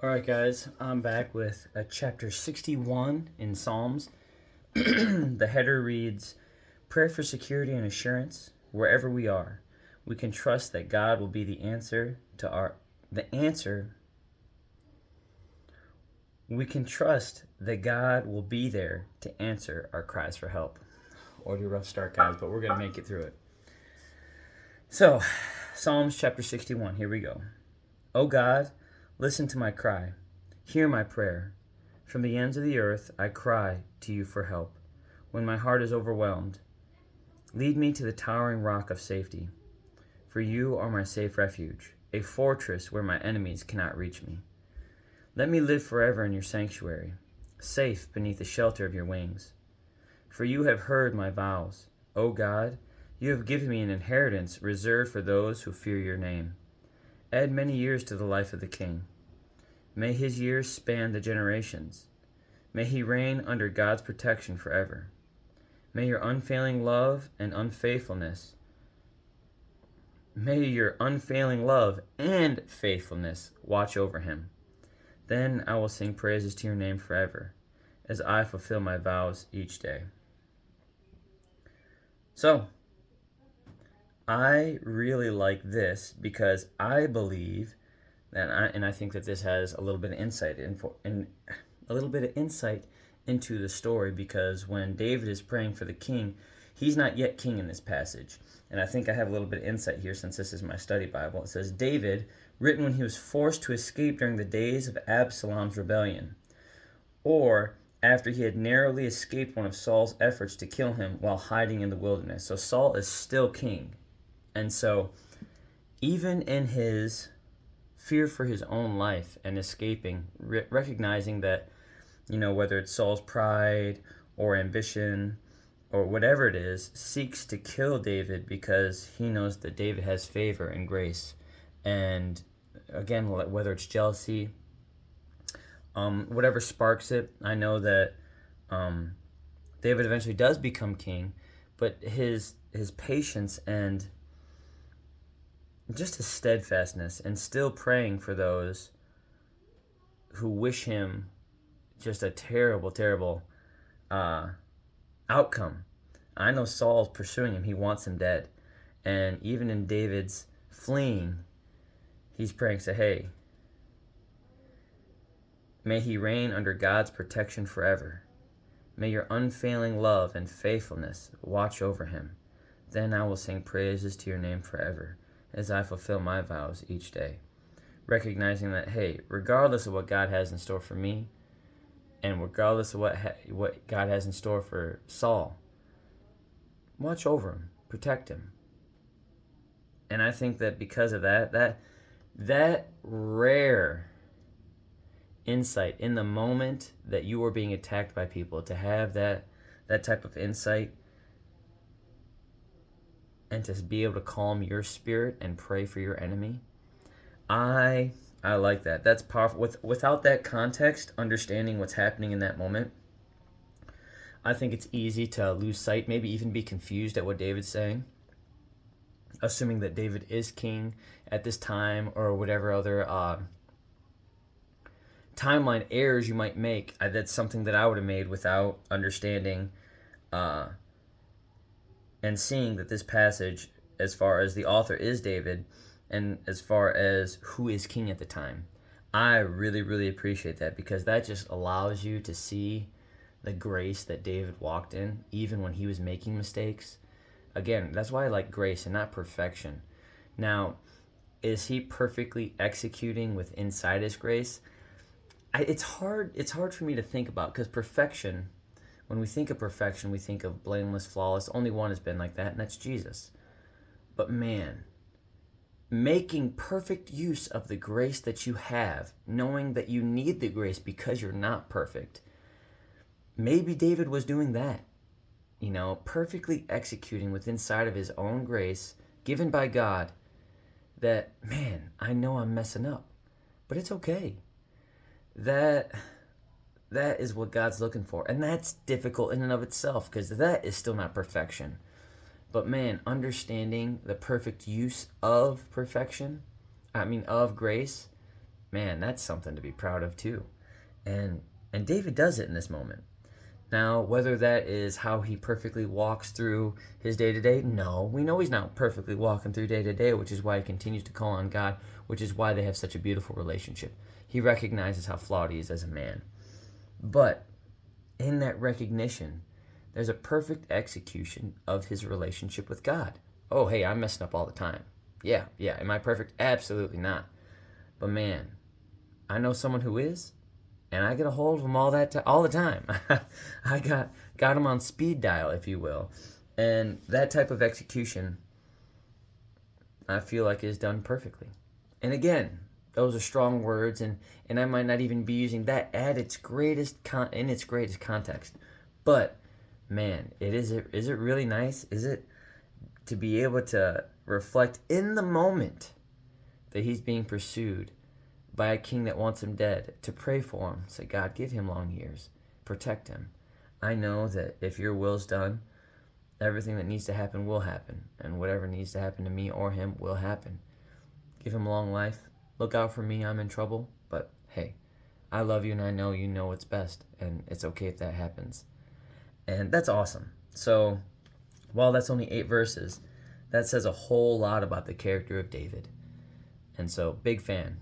All right, guys, I'm back with chapter 61 in Psalms. The header reads, Prayer for security and assurance. Wherever we are, we can trust that God will be the answer to our the answer. We can trust that God will be there to answer our cries for help. Already a rough start, guys, but we're gonna make it through it. So, Psalms chapter 61. Here we go. O God, listen to my cry. Hear my prayer. From the ends of the earth I cry to you for help. When my heart is overwhelmed, lead me to the towering rock of safety. For you are my safe refuge, a fortress where my enemies cannot reach me. Let me live forever in your sanctuary, safe beneath the shelter of your wings. For you have heard my vows. O God, you have given me an inheritance reserved for those who fear your name. Add many years to the life of the king. May his years span the generations. May he reign under God's protection forever. May your unfailing love and faithfulness watch over him. Then I will sing praises to your name forever, as I fulfill my vows each day. So, I really like this because I believe that, I think that this has a little bit of insight into the story, because when David is praying for the king, he's not yet king in this passage. And I think I have a little bit of insight here since this is my study Bible. It says, David, written when he was forced to escape during the days of Absalom's rebellion, or after he had narrowly escaped one of Saul's efforts to kill him while hiding in the wilderness. So Saul is still king. And so, even in his fear for his own life and escaping, recognizing that, whether it's Saul's pride or ambition or whatever it is, seeks to kill David because he knows that David has favor and grace. And again, whether it's jealousy, whatever sparks it, I know that David eventually does become king, but his patience and just his steadfastness and still praying for those who wish him just a terrible, terrible outcome. I know Saul's pursuing him. He wants him dead. And even in David's fleeing, he's praying, say, hey, may he reign under God's protection forever. May your unfailing love and faithfulness watch over him. Then I will sing praises to your name forever, as I fulfill my vows each day. Recognizing that, hey, regardless of what God has in store for me, and regardless of what God has in store for Saul, watch over him, protect him. And I think that because of that rare insight in the moment that you are being attacked by people, to have that type of insight and to be able to calm your spirit and pray for your enemy, I like that. That's powerful. Without that context, understanding what's happening in that moment, I think it's easy to lose sight, maybe even be confused at what David's saying, assuming that David is king at this time, or whatever other timeline errors you might make. That's something that I would have made without understanding and seeing that this passage, as far as the author is David, and as far as who is king at the time, I really, really appreciate that, because that just allows you to see the grace that David walked in, even when he was making mistakes. Again, that's why I like grace and not perfection. Now, is he perfectly executing with inside his grace? It's hard for me to think about, because perfection, when we think of perfection, we think of blameless, flawless. Only one has been like that, and that's Jesus. But man, making perfect use of the grace that you have, knowing that you need the grace because you're not perfect. Maybe David was doing that, perfectly executing with inside of his own grace given by God, that, man, I know I'm messing up, but it's okay. That is what God's looking for. And that's difficult in and of itself, because that is still not perfection. But man, understanding the perfect use of of grace, man, that's something to be proud of too. And David does it in this moment. Now, whether that is how he perfectly walks through his day to day, no. We know he's not perfectly walking through day to day, which is why he continues to call on God, which is why they have such a beautiful relationship. He recognizes how flawed he is as a man. But in that recognition, there's a perfect execution of his relationship with God. Oh, hey, I'm messing up all the time. Yeah. Am I perfect? Absolutely not. But man, I know someone who is, and I get a hold of him all the time. I got him on speed dial, if you will, and that type of execution, I feel like, is done perfectly. And again, those are strong words, and I might not even be using that at its greatest in its greatest context. But man, is it really nice? Is it to be able to reflect in the moment that he's being pursued by a king that wants him dead, to pray for him, say, God, give him long years, protect him. I know that if your will's done, everything that needs to happen will happen, and whatever needs to happen to me or him will happen. Give him long life. Look out for me, I'm in trouble, but hey, I love you and I know you know what's best, and it's okay if that happens. And that's awesome. So, while that's only 8 verses, that says a whole lot about the character of David. And so, big fan.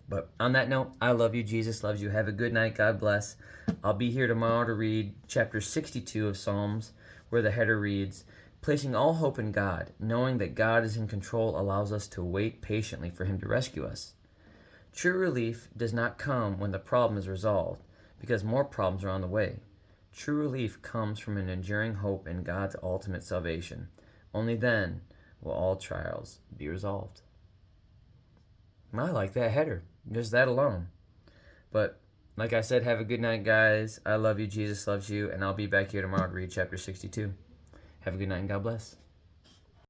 But on that note, I love you. Jesus loves you. Have a good night. God bless. I'll be here tomorrow to read chapter 62 of Psalms, where the header reads, placing all hope in God, knowing that God is in control, allows us to wait patiently for him to rescue us. True relief does not come when the problem is resolved, because more problems are on the way. True relief comes from an enduring hope in God's ultimate salvation. Only then will all trials be resolved. I like that header, just that alone. But like I said, have a good night, guys. I love you. Jesus loves you. And I'll be back here tomorrow to read chapter 62. Have a good night and God bless.